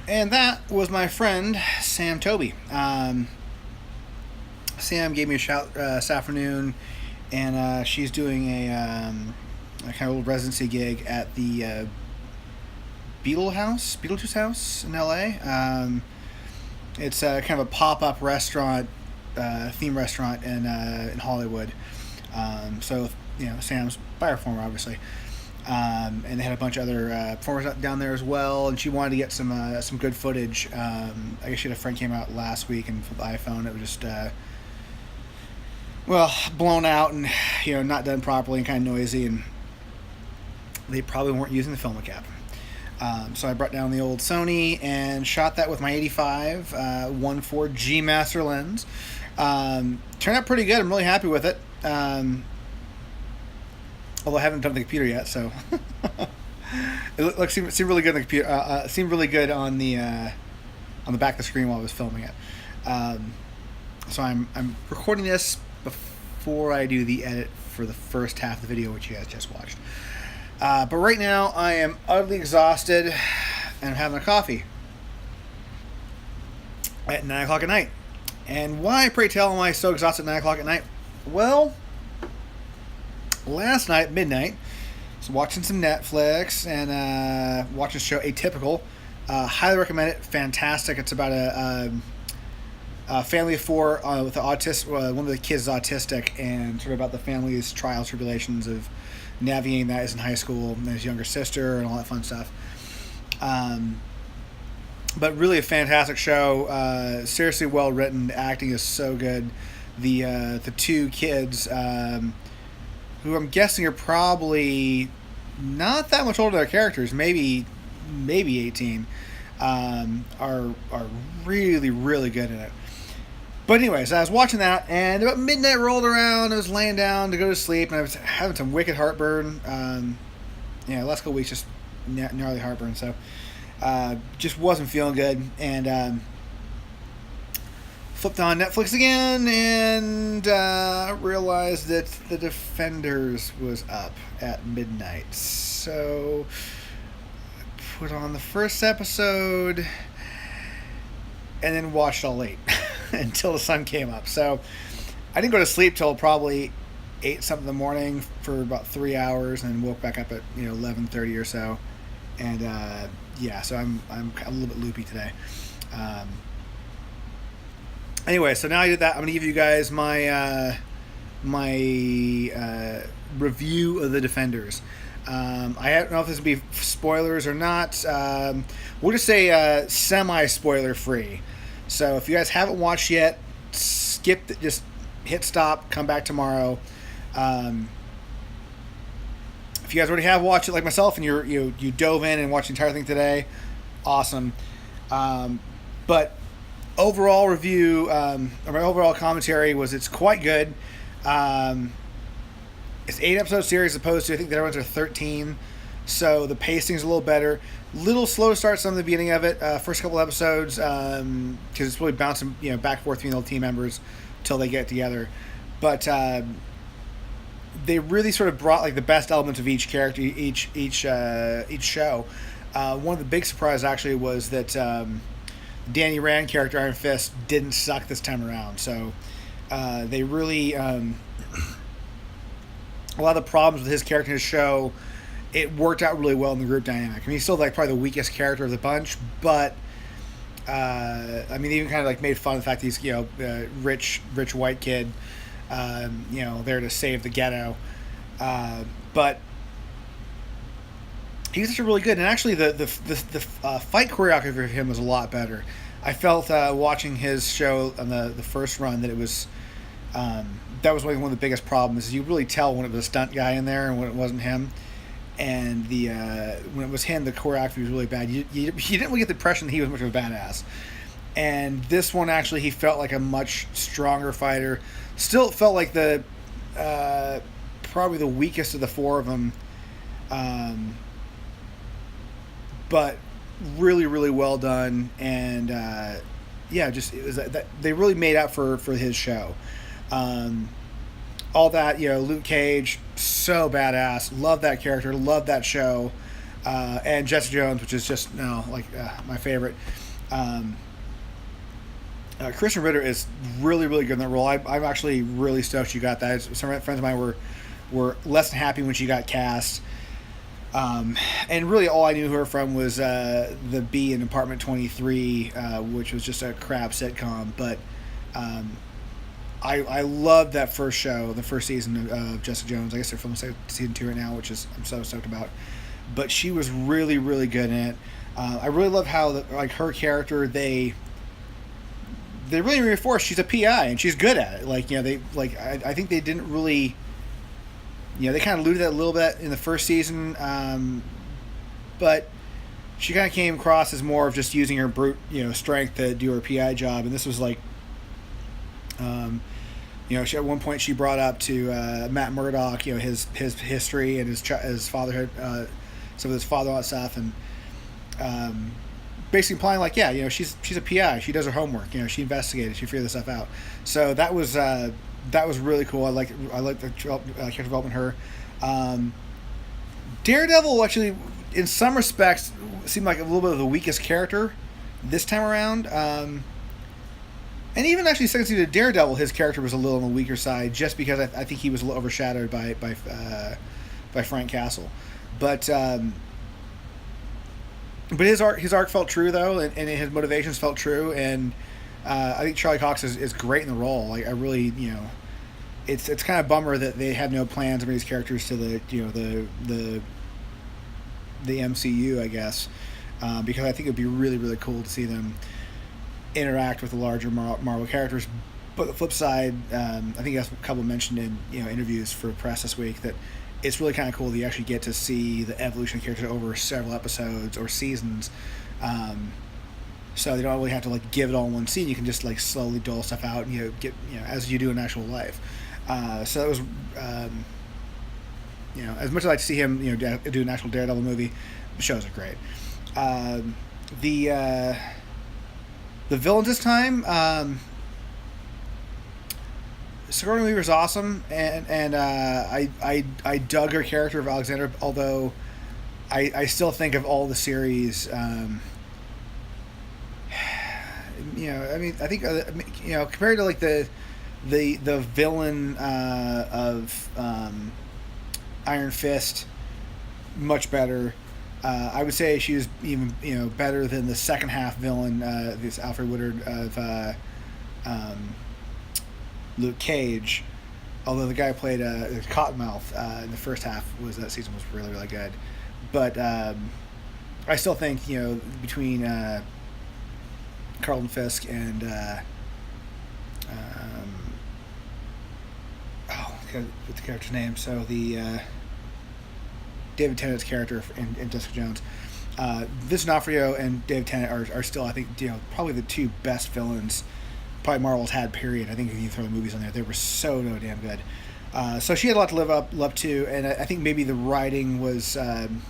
And that was my friend Sam Tobey. Sam gave me a shout this afternoon, and she's doing a kind of little residency gig at the Beetle House in LA. It's kind of a pop up restaurant, theme restaurant in Hollywood. So Sam's by performer, obviously. And they had a bunch of other performers down there as well. And she wanted to get some good footage. I guess she had a friend came out last week, and for the iPhone, it was just blown out and not done properly and kind of noisy, and they probably weren't using the film cap. So I brought down the old Sony and shot that with my 85 1.4 G Master lens. Turned out pretty good. I'm really happy with it. Although I haven't done the computer yet, so it seemed really good on the computer. Seemed really good on the back of the screen while I was filming it. So I'm recording this before I do the edit for the first half of the video, which you guys just watched. But right now I am utterly exhausted, and I'm having a coffee at 9 o'clock at night. And why, pray tell, am I so exhausted at 9 o'clock at night? Well, last night, midnight, I was watching some Netflix and watching the show Atypical. Highly recommend it. Fantastic. It's about a family of four with an autistic. One of the kids is autistic, and sort of about the family's trials, tribulations of navigating that as in high school, and his younger sister, and all that fun stuff. But really a fantastic show. Seriously well written. The acting is so good. The two kids, who I'm guessing are probably not that much older than their characters, maybe 18, are really, really good in it. But anyways, I was watching that, and about midnight rolled around. I was laying down to go to sleep, and I was having some wicked heartburn. Last couple weeks, just gnarly heartburn, so just wasn't feeling good. And flipped on Netflix again, and realized that The Defenders was up at midnight. So I put on the first episode, and then watched all late until the sun came up. So I didn't go to sleep till probably 8 something in the morning for about 3 hours, and then woke back up at 11:30 or so. And so I'm a little bit loopy today. Anyway, so now I did that. I'm going to give you guys my review of The Defenders. I don't know if this will be spoilers or not. We'll just say semi-spoiler free. So if you guys haven't watched yet, just hit stop, come back tomorrow. If you guys already have watched it like myself and you dove in and watched the entire thing today, awesome. But overall review, or my overall commentary was it's quite good. It's 8-episode series as opposed to, I think the other ones are 13. So the pacing's a little better. Little slow to start some of the beginning of it. First couple episodes, because it's really bouncing back and forth between the team members until they get together. But they really sort of brought like the best elements of each character, each show. One of the big surprises actually was that Danny Rand character Iron Fist didn't suck this time around. So they really a lot of the problems with his character in his show, it worked out really well in the group dynamic. I mean, he's still like probably the weakest character of the bunch, but they even kind of like made fun of the fact that he's rich white kid, there to save the ghetto, but he's actually really good. And actually, the fight choreography for him was a lot better. I felt watching his show on the first run that it was that was one of the biggest problems. Is you really tell when it was a stunt guy in there and when it wasn't him. And when it was him, the choreography was really bad. You didn't really get the impression that he was much of a badass. And this one, actually, he felt like a much stronger fighter. Still felt like the probably the weakest of the four of them. But really, really well done. And it was that they really made out for his show. All that, Luke Cage, so badass. Love that character. Love that show. and Jessica Jones, which is just my favorite. Um, Christian Ritter is really, really good in that role. I'm actually really stoked she got that. Some friends of mine were less than happy when she got cast. And really, all I knew her from was the Bee in Apartment 23, which was just a crap sitcom. But I loved that first show, the first season of Jessica Jones. I guess they're filming season 2 right now, which is I'm so stoked about. But she was really, really good in it. I really love how her character they really reinforce she's a PI and she's good at it. I think they didn't really. They kind of alluded that a little bit in the first season, but she kind of came across as more of just using her brute, strength to do her PI job. And this was at one point she brought up to Matt Murdock, his history and his fatherhood, some of his father-in-law stuff, and basically implying she's a PI, she does her homework, she investigated, she figured this stuff out. So that was really cool. I like the character development of her. Daredevil actually, in some respects, seemed like a little bit of the weakest character this time around. And even actually second season of Daredevil, his character was a little on the weaker side, just because I think he was a little overshadowed by Frank Castle. But his arc felt true though, and his motivations felt true, and I think Charlie Cox is great in the role. I really, it's kind of a bummer that they had no plans to bring these characters to the MCU, I guess, because I think it'd be really, really cool to see them interact with the larger Marvel characters. But the flip side, I think that's a couple mentioned in interviews for press this week, that it's really kind of cool that you actually get to see the evolution of characters over several episodes or seasons. So they don't really have to give it all in one scene. You can just slowly dole stuff out and get as you do in actual life. So that was as much as I like to see him do an actual Daredevil movie, the shows are great. The villains this time, Sigourney Weaver's awesome, and I dug her character of Alexander, although I still think of all the series. I think compared to the villain of Iron Fist, much better. I would say she was even better than the second half villain, this Alfred Woodard of Luke Cage. Although the guy who played Cottonmouth in the first half that season was really, really good. But I still think between Carlton Fisk and what's the character's name? So the David Tennant's character in Jessica Jones. Vincent D'Onofrio and David Tennant are still, I think, probably the two best villains probably Marvel's had, period. I think if you throw the movies on there, they were so damn good. So she had a lot to live up to, and I think maybe the writing wasn't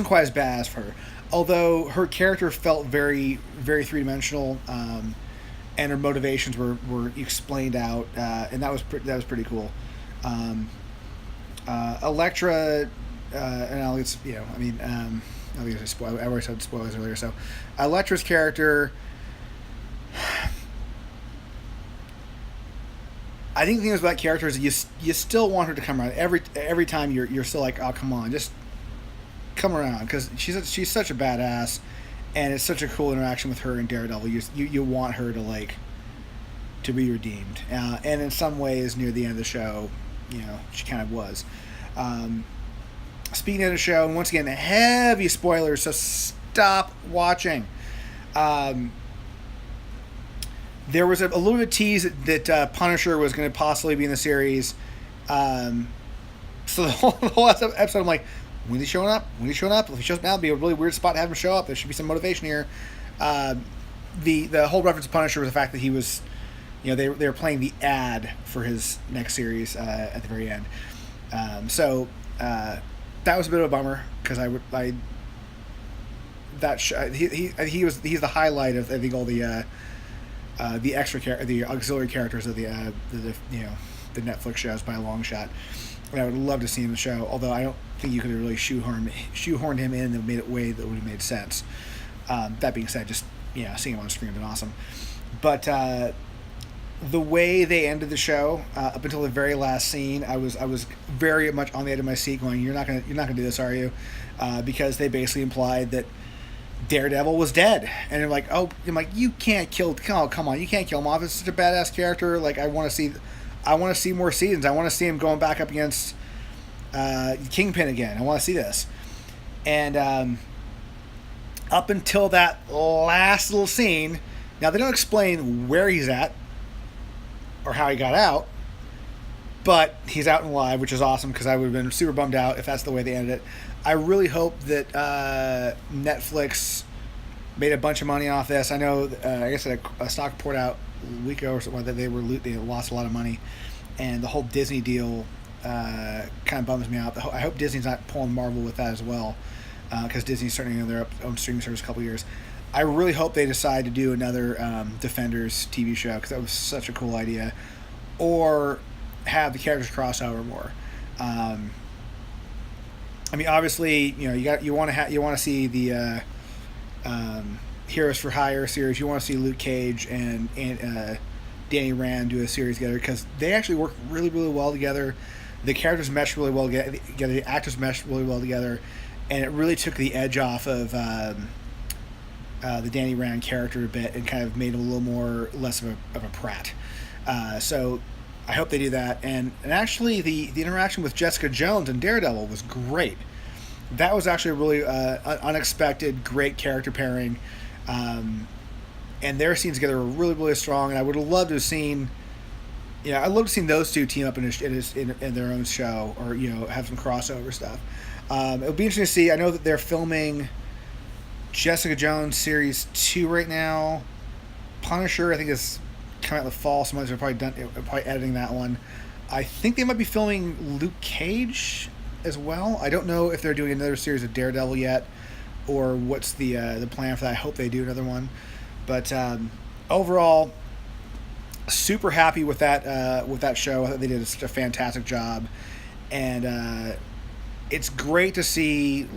quite as bad as for her. Although her character felt very, very three-dimensional, and her motivations were explained out, and that was pretty cool. Elektra, and I'll get, I already said spoilers earlier. So, Elektra's character, I think the thing about character is you still want her to come around every time. You're still like, oh, come on, just come around, because she's such a badass, and it's such a cool interaction with her and Daredevil. You want her to be redeemed, and in some ways near the end of the show, she kind of was. Speaking of the show, and once again, heavy spoilers, so stop watching. There was a little bit of tease that Punisher was going to possibly be in the series. So the whole episode, I'm like, when is he showing up? When is he showing up? If he shows up now, it'd be a really weird spot to have him show up. There should be some motivation here. The whole reference to Punisher was the fact that he was, they were playing the ad for his next series at the very end. So that was a bit of a bummer, because he's the highlight of, I think, all the the auxiliary characters of the Netflix shows by a long shot. And I would love to see him in the show, although think you could have really shoehorned him in and made it way that would have made sense. That being said, just seeing him on screen would have been awesome. But the way they ended the show up until the very last scene, I was very much on the edge of my seat, going, "You're not gonna do this, are you?" Because they basically implied that Daredevil was dead, and I'm like, you can't kill. Oh, come on, you can't kill him off. It's such a badass character. Like, I want to see more seasons. I want to see him going back up against Kingpin again. I want to see this, and up until that last little scene, now they don't explain where he's at or how he got out, but he's out and alive, which is awesome because I would have been super bummed out if that's the way they ended it. I really hope that Netflix made a bunch of money off this. I know, I guess a stock report out a week ago or something that they lost a lot of money, and the whole Disney deal kind of bums me out. I hope Disney's not pulling Marvel with that as well, because Disney's starting their own streaming service a couple years. I really hope they decide to do another Defenders TV show, because that was such a cool idea, or have the characters cross over more. I mean, obviously, you want to see the Heroes for Hire series. You want to see Luke Cage and Danny Rand do a series together, because they actually work really, really well together. The characters mesh really well together. The actors mesh really well together, and it really took the edge off of the Danny Rand character a bit, and kind of made him a little more less of a prat. So I hope they do that. And actually, the interaction with Jessica Jones and Daredevil was great. That was actually a really unexpected, great character pairing. And their scenes together were really, really strong. And I would have loved to have seen, I'd love to have seen those two team up in their own show, or have some crossover stuff. It'll be interesting to see. I know that they're filming Jessica Jones Series 2 right now. Punisher, I think, is coming out in the fall. Some others are probably editing that one. I think they might be filming Luke Cage as well. I don't know if they're doing another series of Daredevil yet, or what's the plan for that. I hope they do another one. But overall, super happy with that show. I think they did such a fantastic job, and it's great to see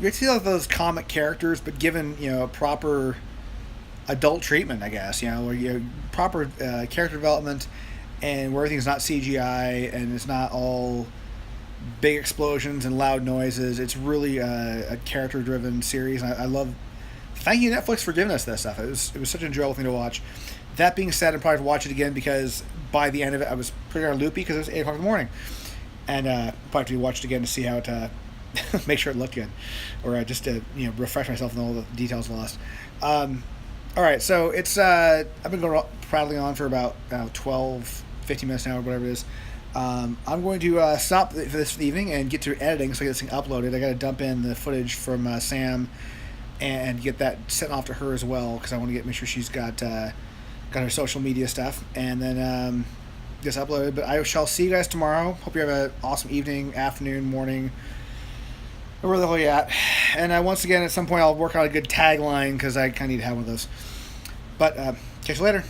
you see those comic characters, but given proper adult treatment, I guess, where proper character development, and where everything's not CGI and it's not all big explosions and loud noises. It's really a character-driven series. And I love. Thank you, Netflix, for giving us that stuff. It was such an enjoyable thing to watch. That being said, I'd probably watch it again, because by the end of it, I was pretty loopy because it was 8 o'clock in the morning, and probably watch it again to see how it. Make sure it looked good, or just to refresh myself on all the details lost. All right, so it's I've been going prattling on for about 12, 15 minutes now, or whatever it is. I'm going to stop for this evening and get to editing so I get this thing uploaded. I got to dump in the footage from Sam and get that sent off to her as well, because I want to make sure she's got her social media stuff, and then get this uploaded. But I shall see you guys tomorrow. Hope you have an awesome evening, afternoon, morning, where the hell you at. And once again, at some point, I'll work out a good tagline, because I kind of need to have one of those. But catch you later.